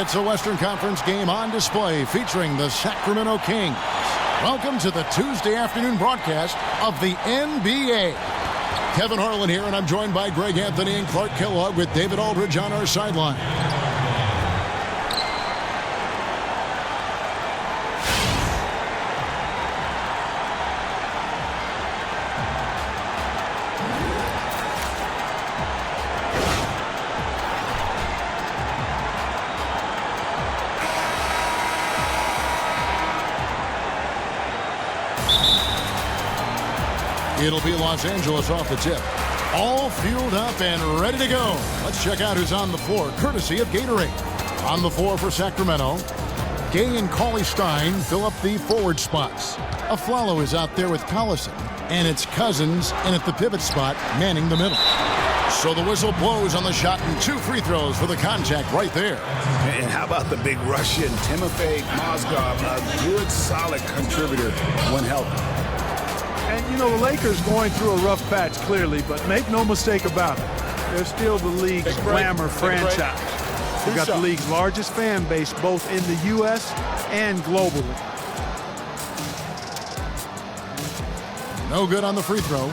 It's a Western Conference game on display featuring the Sacramento Kings. Welcome to the Tuesday afternoon broadcast of the NBA. Kevin Harlan here, and I'm joined by Greg Anthony and Clark Kellogg with David Aldridge on our sideline. It'll be Los Angeles off the tip. All fueled up and ready to go. Let's check out who's on the floor, courtesy of Gatorade. On the floor for Sacramento, Gay and Cauley-Stein fill up the forward spots. Aflalo is out there with Collison, and it's Cousins in at the pivot spot, manning the middle. So the whistle blows on the shot and 2 free throws for the contact right there. And how about the big Russian, Timofey Mozgov, a good, solid contributor when healthy. And, you know, the Lakers going through a rough patch, clearly, but make no mistake about it. They're still the league's glamour franchise. They've got the league's largest fan base, both in the U.S. and globally. No good on the free throw.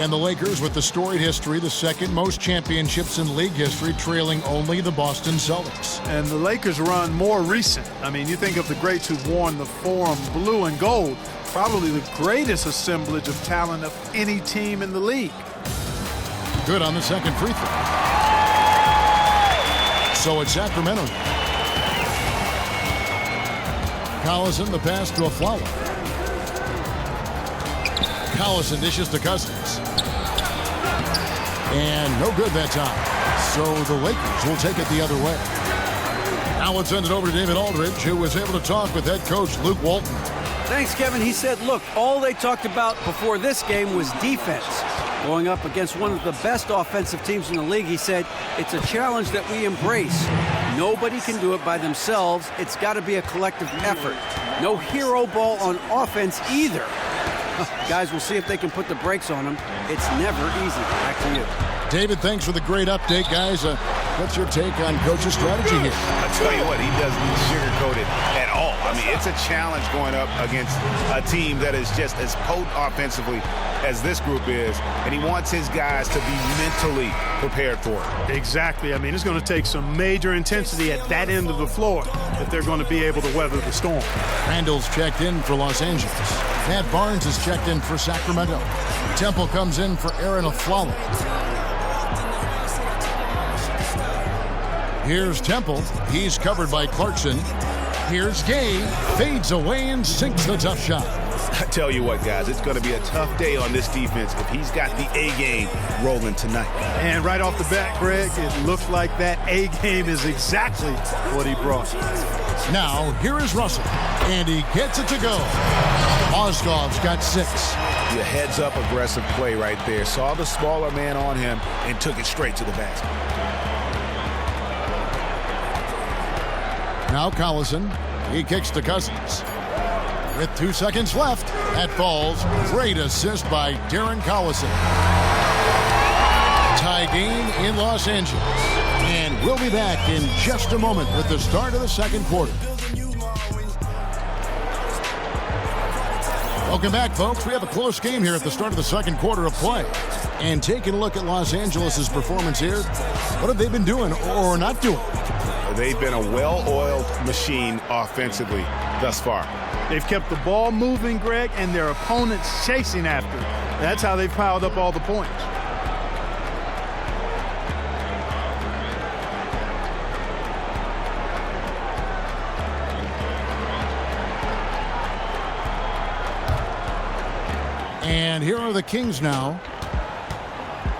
And the Lakers, with the storied history, the second most championships in league history, trailing only the Boston Celtics. And the Lakers run more recent. I mean, you think of the greats who've worn the form blue and gold. Probably the greatest assemblage of talent of any team in the league. Good on the second free throw. So it's Sacramento. Collison, the pass to Aflalo. Collison dishes to Cousins. And no good that time. So the Lakers will take it the other way. Now let's send it over to David Aldridge, who was able to talk with head coach Luke Walton. Thanks, Kevin. He said, look, all they talked about before this game was defense. Going up against one of the best offensive teams in the league, he said, it's a challenge that we embrace. Nobody can do it by themselves. It's got to be a collective effort. No hero ball on offense either. Guys, we'll see if they can put the brakes on them. It's never easy. Back to you. David, thanks for the great update, guys. What's your take on coach's strategy here? I tell you what, he doesn't sugarcoat it at all. I mean, it's a challenge going up against a team that is just as potent offensively as this group is, and he wants his guys to be mentally prepared for it. Exactly. I mean, it's going to take some major intensity at that end of the floor if they're going to be able to weather the storm. Randall's checked in for Los Angeles. Matt Barnes is checked in for Sacramento. Temple comes in for Aaron Aflalo. Here's Temple. He's covered by Clarkson. Here's Gay. Fades away and sinks the tough shot. I tell you what, guys, it's going to be a tough day on this defense if he's got the A game rolling tonight. And right off the bat, Greg, it looks like that A game is exactly what he brought. Now, here is Russell, and he gets it to go. Mozgov's got 6. The heads-up aggressive play right there. Saw the smaller man on him and took it straight to the basket. Now Collison, he kicks to Cousins. With 2 seconds left, that falls. Great assist by Darren Collison. Tie game in Los Angeles. And we'll be back in just a moment with the start of the second quarter. Welcome back, folks. We have a close game here at the start of the second quarter of play. And taking a look at Los Angeles' performance here, what have they been doing or not doing? They've been a well-oiled machine offensively thus far. They've kept the ball moving, Greg, and their opponents chasing after it. That's how they've piled up all the points. And here are the Kings now.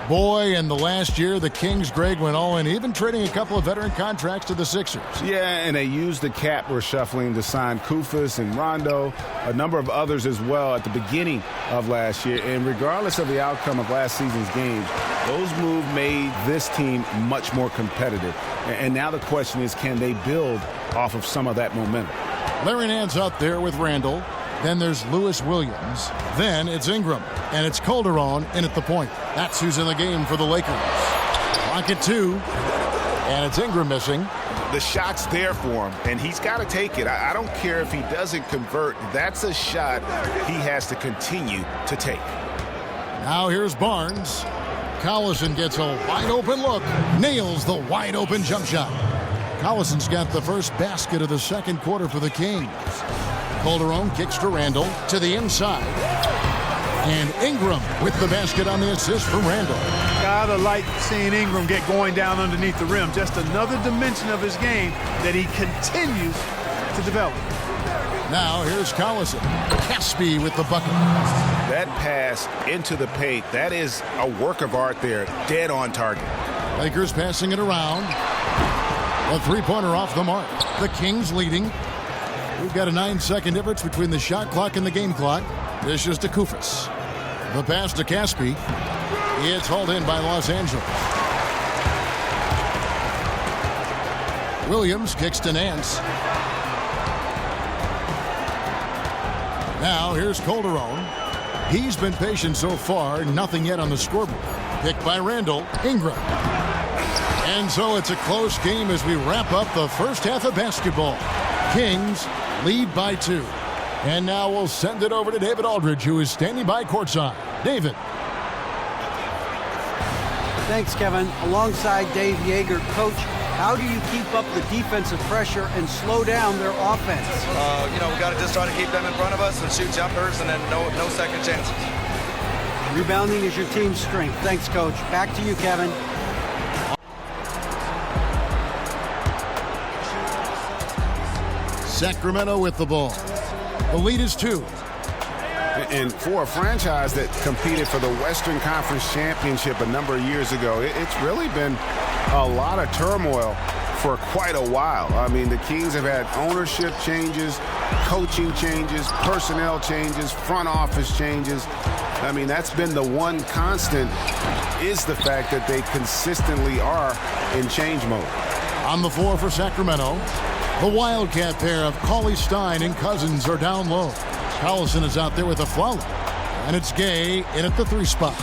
Boy, in the last year, the Kings, Greg, went all in, even trading a couple of veteran contracts to the Sixers. Yeah, and they used the cap reshuffling to sign Kufus and Rondo, a number of others as well at the beginning of last year. And regardless of the outcome of last season's games, those moves made this team much more competitive. And now the question is, can they build off of some of that momentum? Larry Nance out there with Randall. Then there's Lewis Williams. Then it's Ingram. And it's Calderon in at the point. That's who's in the game for the Lakers. Clock at 2. And it's Ingram missing. the shot's there for him, and he's got to take it. I don't care if he doesn't convert. That's a shot he has to continue to take. Now here's Barnes. Collison gets a wide-open look. Nails the wide-open jump shot. Collison's got the first basket of the second quarter for the Kings. Calderon kicks to Randall to the inside. And Ingram with the basket on the assist from Randall. Gotta like seeing Ingram get going down underneath the rim. Just another dimension of his game that he continues to develop. Now here's Collison. Caspi with the bucket. That pass into the paint, that is a work of art there. Dead on target. Lakers passing it around. A three-pointer off the mark. The Kings leading. We've got a 9-second difference between the shot clock and the game clock. This is to Koufos. The pass to Caspi. It's hauled in by Los Angeles. Williams kicks to Nance. Now here's Calderon. He's been patient so far. Nothing yet on the scoreboard. Picked by Randall. Ingram. And so it's a close game as we wrap up the first half of basketball. Kings lead by 2. And now we'll send it over to David Aldridge, who is standing by courtside. David. Thanks, Kevin. Alongside Dave Yeager, Coach, how do you keep up the defensive pressure and slow down their offense? We got to just try to keep them in front of us and shoot jumpers, and then no second chances. Rebounding is your team's strength. Thanks, Coach. Back to you, Kevin. Sacramento with the ball. The lead is 2. And for a franchise that competed for the Western Conference Championship a number of years ago, it's really been a lot of turmoil for quite a while. I mean, the Kings have had ownership changes, coaching changes, personnel changes, front office changes. I mean, that's been the one constant, is the fact that they consistently are in change mode. On the floor for Sacramento, the Wildcat pair of Cauley-Stein and Cousins are down low. Collison is out there with a foul. And it's Gay in at the 3 spot.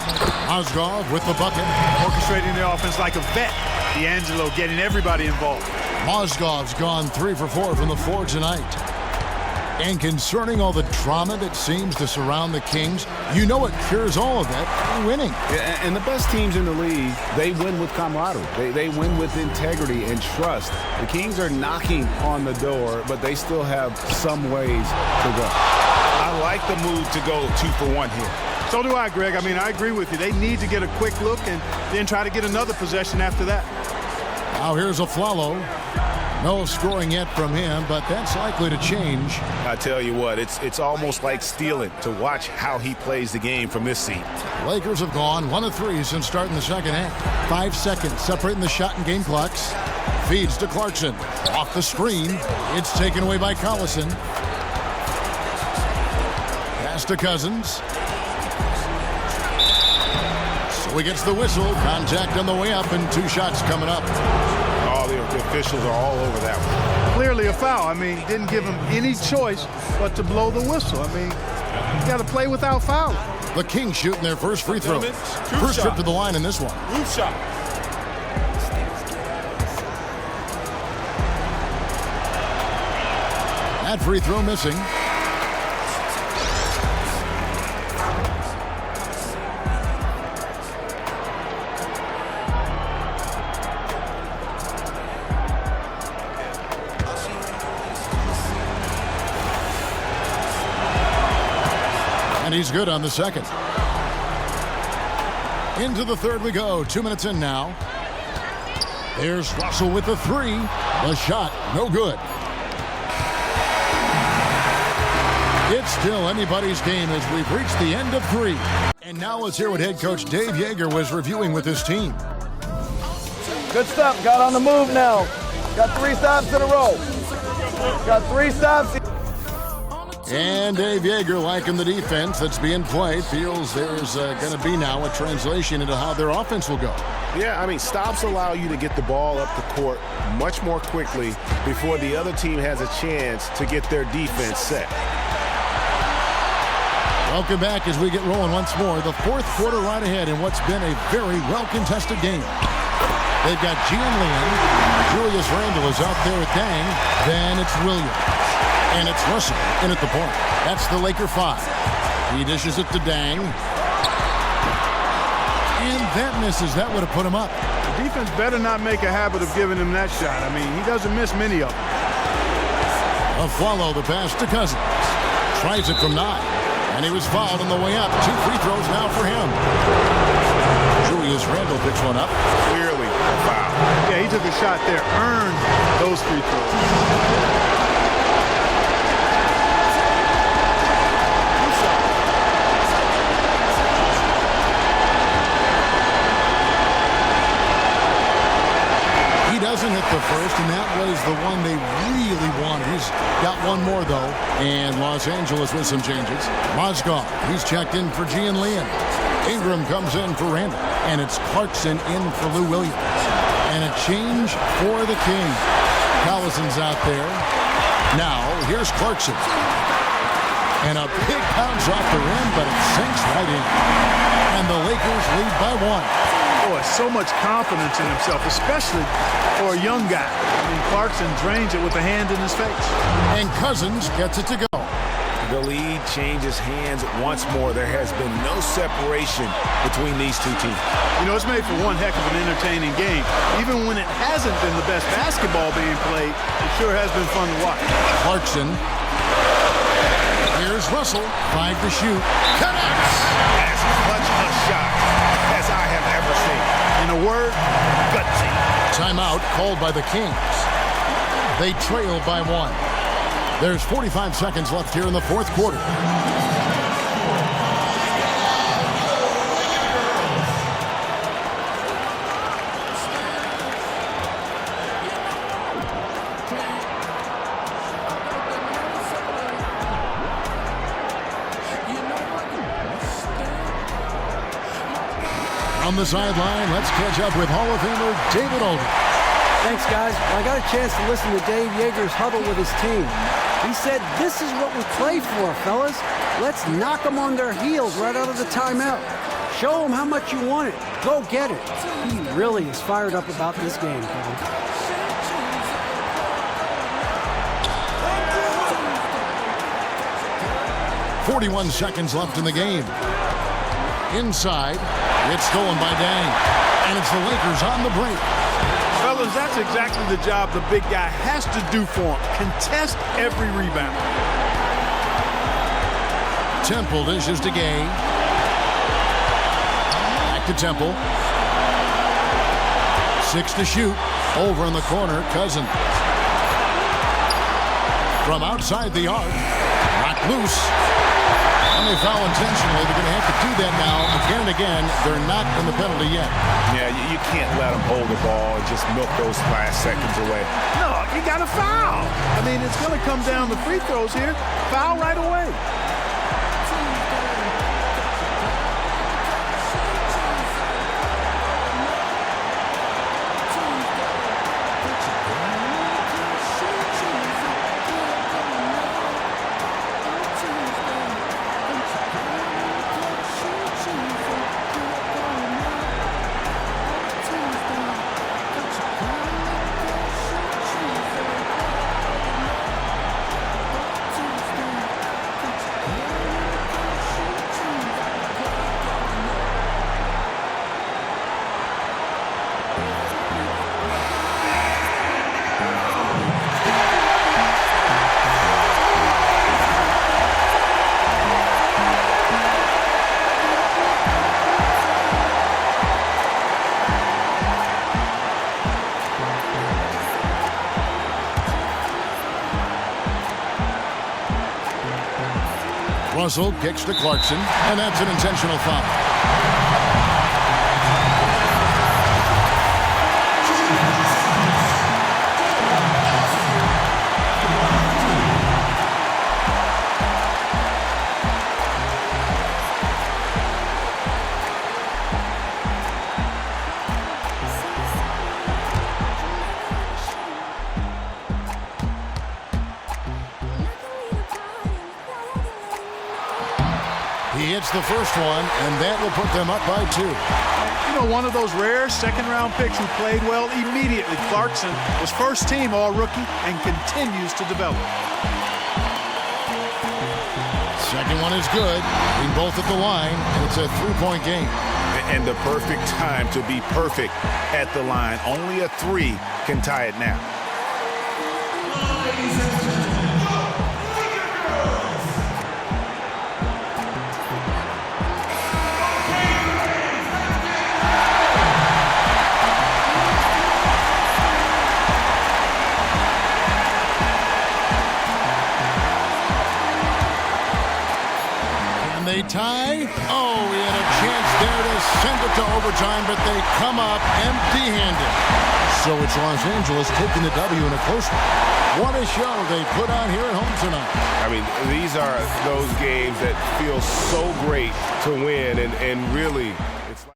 Mozgov with the bucket. Orchestrating the offense like a vet. D'Angelo getting everybody involved. Mozgov's gone 3 for 4 from the floor tonight. And concerning all the drama that seems to surround the Kings, you know what cures all of that? Winning. Yeah, and the best teams in the league, they win with camaraderie. They win with integrity and trust. The Kings are knocking on the door, but they still have some ways to go. I like the move to go 2 for 1 here. So do I, Greg. I mean, I agree with you. They need to get a quick look and then try to get another possession after that. Now here's a Flalo. No scoring yet from him, but that's likely to change. I tell you what, it's almost like stealing to watch how he plays the game from this seat. Lakers have gone 1 of 3 since starting the second half. 5 seconds separating the shot and game clocks. Feeds to Clarkson. Off the screen. It's taken away by Collison. Pass to Cousins. So he gets the whistle. Contact on the way up and 2 shots coming up. Oh, the officials are all over that one. Clearly a foul. I mean, didn't give him any choice but to blow the whistle. I mean, you got to play without fouling. The Kings shooting their first free throw. First trip to the line in this one. Roof shot. That free throw missing. And he's good on the second. Into the third we go. 2 minutes in now. There's Russell with the 3. The shot, no good. It's still anybody's game as we've reached the end of 3. And now let's hear what head coach Dave Yeager was reviewing with his team. Good stuff. Got on the move now. Got 3 stops in a row. Got 3 stops. And Dave Yeager, liking the defense that's being played, feels there's going to be now a translation into how their offense will go. Yeah, I mean, stops allow you to get the ball up the court much more quickly before the other team has a chance to get their defense set. Welcome back as we get rolling once more. The fourth quarter right ahead in what's been a very well-contested game. They've got Gian Lian, Julius Randle is out there at Dang. Then it's Williams. And it's Russell in at the point. That's the Laker 5. He dishes it to Dang. And that misses. That would have put him up. The defense better not make a habit of giving him that shot. I mean, he doesn't miss many of them. A follow the pass to Cousins. Tries it from 9. And he was fouled on the way up. 2 free throws now for him. Julius Randle picks one up. Clearly a foul. Yeah, he took a shot there. Earned those free throws. Doesn't hit the first, and that was the one they really wanted. He's got one more, though, and Los Angeles with some changes. Mozgov, he's checked in for Gian Leon. Ingram comes in for Randall, and it's Clarkson in for Lou Williams. And a change for the Kings. Collison's out there. Now, here's Clarkson. And a big bounce off the rim, but it sinks right in. And the Lakers lead by 1. Boy, so much confidence in himself, especially for a young guy. I mean, Clarkson drains it with a hand in his face. And Cousins gets it to go. The lead changes hands once more. There has been no separation between these two teams. You know, it's made for one heck of an entertaining game. Even when it hasn't been the best basketball being played, it sure has been fun to watch. Clarkson. Here's Russell. 5 to shoot. Connects! As clutch a shot as I have ever seen. In a word, gutsy. Timeout called by the Kings. They trail by 1. There's 45 seconds left here in the fourth quarter. On the sideline, let's catch up with Hall of Famer David Aldridge. Thanks, guys. Well, I got a chance to listen to Dave Yeager's huddle with his team. He said, this is what we play for, fellas. Let's knock them on their heels right out of the timeout. Show them how much you want it. Go get it. He really is fired up about this game, Kevin. .41 seconds left in the game. Inside, it's stolen by Dang. And it's the Lakers on the break. Fellas, that's exactly the job the big guy has to do for him. Contest every rebound. Temple dishes to Gay. Back to Temple. 6 to shoot. Over in the corner, Cousins. From outside the arc. Knocked loose. And they foul intentionally. They're going to have to do that now again and again. They're not in the penalty yet. Yeah, you can't let them hold the ball and just milk those last seconds away. No, you got to foul. I mean, it's going to come down to free throws here. Foul right away. Russell kicks to Clarkson, and that's an intentional foul. He hits the first one, and that will put them up by 2. You know, one of those rare second-round picks who played well immediately. Clarkson was first team all-rookie and continues to develop. Second one is good. Being both at the line, and it's a three-point game. And the perfect time to be perfect at the line. Only a three can tie it now. They tie. Oh, he had a chance there to send it to overtime, but they come up empty-handed. So it's Los Angeles taking the W in a close one. What a show they put on here at home tonight. I mean, these are those games that feel so great to win, and really, it's like